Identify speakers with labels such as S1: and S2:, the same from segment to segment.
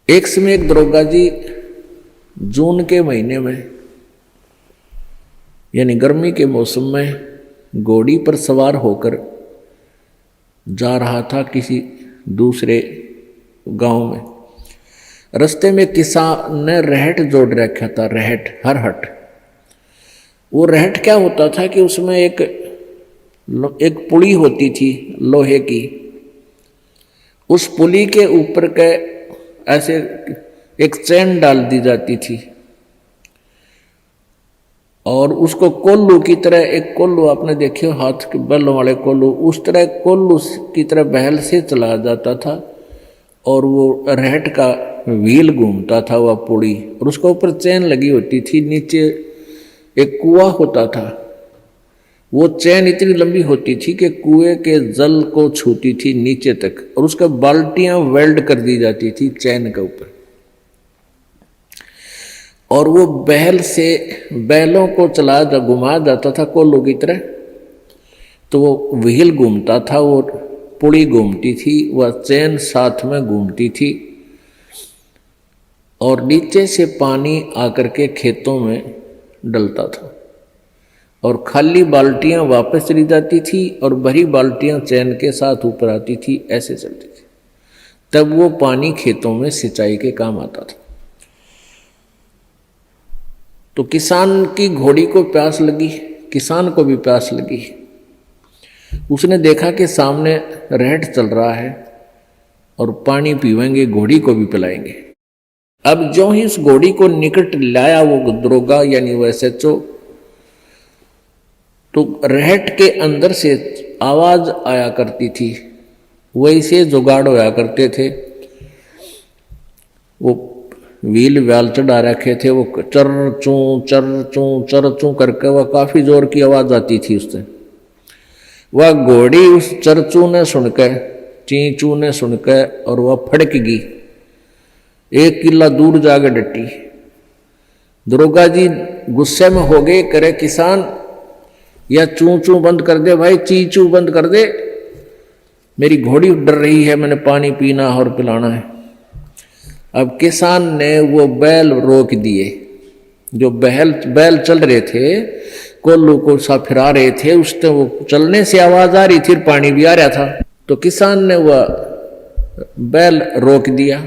S1: एक समय एक दरोगा जी जून के महीने में यानी गर्मी के मौसम में घोड़ी पर सवार होकर जा रहा था किसी दूसरे गांव में। रास्ते में किसान ने रहट जोड़ रखा था, रहट हरहट। वो रहट क्या होता था कि उसमें एक पुली होती थी लोहे की। उस पुली के ऊपर के ऐसे एक चैन डाल दी जाती थी और उसको कोल्लू की तरह, एक कोल्लू आपने देखे हो हाथ के बैलों वाले कोल्लू, उस तरह कोल्लू की तरह बहल से चलाया जाता था और वो रहट का व्हील घूमता था वह पुड़ी, और उसके ऊपर चैन लगी होती थी। नीचे एक कुआं होता था, वो चैन इतनी लंबी होती थी कि कुएं के जल को छूती थी नीचे तक, और उसका बाल्टियां वेल्ड कर दी जाती थी चैन के ऊपर। और वो बैल से बैलों को चलाया घुमाया जाता था कोल्लू की तरह, तो वो व्हील घूमता था, वो पुड़ी घूमती थी, वह चैन साथ में घूमती थी और नीचे से पानी आकर के खेतों में डलता था और खाली बाल्टियां वापस चली जाती थी और भरी बाल्टियां चैन के साथ ऊपर आती थी, ऐसे चलती थी। तब वो पानी खेतों में सिंचाई के काम आता था। तो किसान की घोड़ी को प्यास लगी, किसान को भी प्यास लगी। उसने देखा कि सामने रहट चल रहा है और पानी पीवेंगे, घोड़ी को भी पिलाएंगे। अब जो ही उस घोड़ी को निकट लाया वो दरोगा यानी वो SHO, तो रहट के अंदर से आवाज आया करती थी, वैसे जुगाड़ होया करते थे। वो व्हील व्याल चढ़ा रखे थे, वो चर चू करके वह काफी जोर की आवाज आती थी उससे। वह घोड़ी उस चरचू ने सुनकर, चींचू ने सुनकर, और वह फड़क गई, 1 किला दूर जाकर डटी। दरोगा जी गुस्से में हो गए, करे किसान या चू चू बंद कर दे भाई, चीचू बंद कर दे, मेरी घोड़ी डर रही है, मैंने पानी पीना और पिलाना है। अब किसान ने वो बैल रोक दिए, जो बैल चल रहे थे, कोल्लू को सा फिरा रहे थे, उससे वो चलने से आवाज आ रही थी, पानी भी आ रहा था। तो किसान ने वह बैल रोक दिया,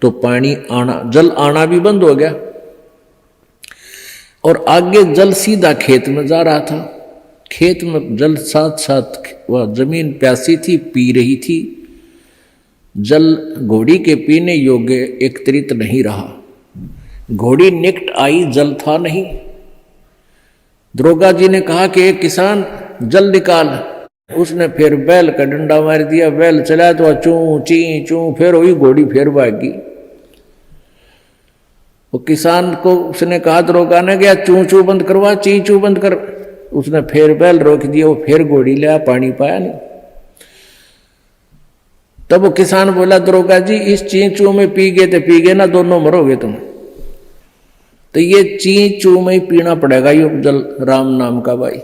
S1: तो पानी आना, जल आना भी बंद हो गया और आगे जल सीधा खेत में जा रहा था। खेत में जल साथ साथ वह जमीन प्यासी थी, पी रही थी। जल घोड़ी के पीने योग्य एकत्रित नहीं रहा। घोड़ी निकट आई, जल था नहीं। दरोगा जी ने कहा कि एक किसान जल निकाल। उसने फिर बैल का डंडा मार दिया, बैल चला तो चू ची चू, फिर वही घोड़ी फिर भागी। वो किसान को उसने कहा, दरोगा ने गया चू चू बंद करवा, ची चू बंद कर। उसने फिर बैल रोक दिया, वो फिर घोड़ी लिया, पानी पाया नहीं। तब वो किसान बोला, दरोगा जी इस चींचू में पी गए तो पी गए ना, दोनों मरोगे तुम। तो ये चींचू में ही पीना पड़ेगा ये जल, राम नाम का भाई।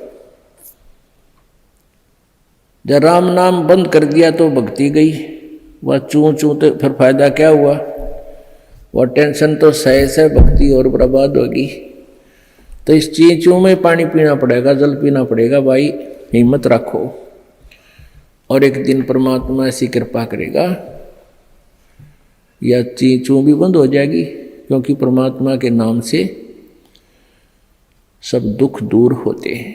S1: जब राम नाम बंद कर दिया तो भक्ति गई, वह चू चू तो फिर फायदा क्या हुआ, वह टेंशन तो सहे से भक्ति और बर्बाद होगी। तो इस चींचू में पानी पीना पड़ेगा, जल पीना पड़ेगा भाई, हिम्मत रखो और एक दिन परमात्मा ऐसी कृपा करेगा या चींचू भी बंद हो जाएगी, क्योंकि परमात्मा के नाम से सब दुख दूर होते हैं।